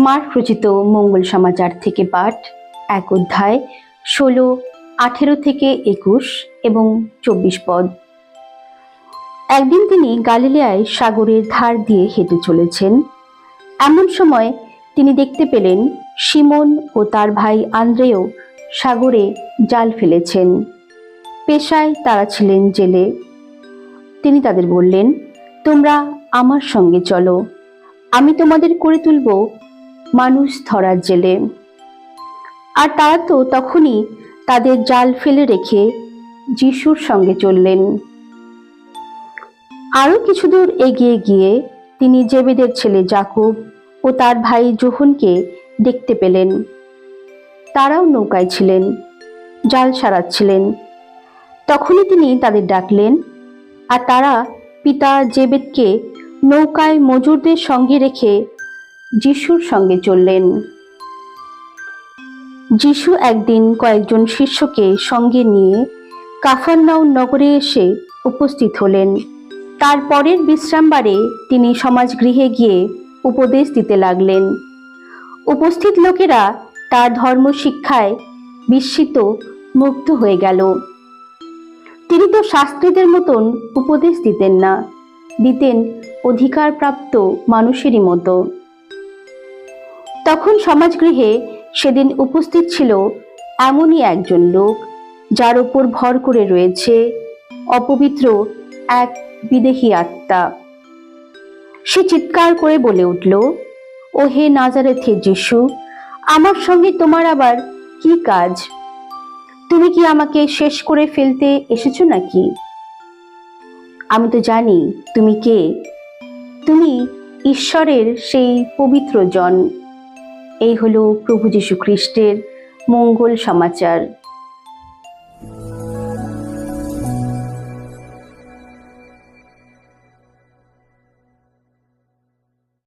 Mark রচিত মঙ্গল সমাচার থেকে পাঠ, 1 অধ্যায় 16, 18 থেকে 21 এবং 24 পদ। একদিন তিনি গালিলিয়ায় সাগরের ধার দিয়ে হেঁটে চলেছেন। এমন সময় তিনি দেখতে পেলেন সিমন ও তার ভাই আন্দ্রেয় সাগরে জাল ফেলেছেন। পেশায় তারা ছিলেন জেলে। তিনি তাদের বললেন, তোমরা আমার সঙ্গে চলো, আমি তোমাদের করে তুলব মানুষ ধরার জেলে। আর তারা তো তখনই তাদের জাল ফেলে রেখে যিশুর সঙ্গে চললেন। আরো কিছু দূর এগিয়ে গিয়ে তিনি জেবেদের ছেলে যাকব ও তার ভাই যোহনকে দেখতে পেলেন। তারাও নৌকায় ছিলেন, জাল সারাচ্ছিলেন। তখনই তিনি তাদের ডাকলেন, আর তারা পিতা জেবেদকে নৌকায় মজুরদের সঙ্গে রেখে যিশুর সঙ্গে চললেন। যিশু একদিন কয়েকজন শিষ্যকে সঙ্গে নিয়ে কাফারনাউম নগরে এসে উপস্থিত হলেন। তার পরের বিশ্রামবারে তিনি সমাজগৃহে গিয়ে উপদেশ দিতে লাগলেন। উপস্থিত লোকেরা তার ধর্মশিক্ষায় বিস্মিত, মুগ্ধ হয়ে গেল। তিনি তো শাস্ত্রীদের মতন উপদেশ দিতেন না, দিতেন অধিকারপ্রাপ্ত মানুষেরই মতো। তখন সমাজগৃহে সেদিন উপস্থিত ছিল এমনই একজন লোক, যার ওপর ভর করে রয়েছে অপবিত্র এক বিদেহী আত্মা। সে চিৎকার করে বলে উঠল, ও হে নাজারেথের যিশু, আমার সঙ্গে তোমার আবার কি কাজ? তুমি কি আমাকে শেষ করে ফেলতে এসেছো নাকি? আমি তো জানি তুমি কে। তুমি ঈশ্বরের সেই পবিত্র জন। এই হলো প্রভু যীশু খ্রিস্টের মঙ্গল সমাচার।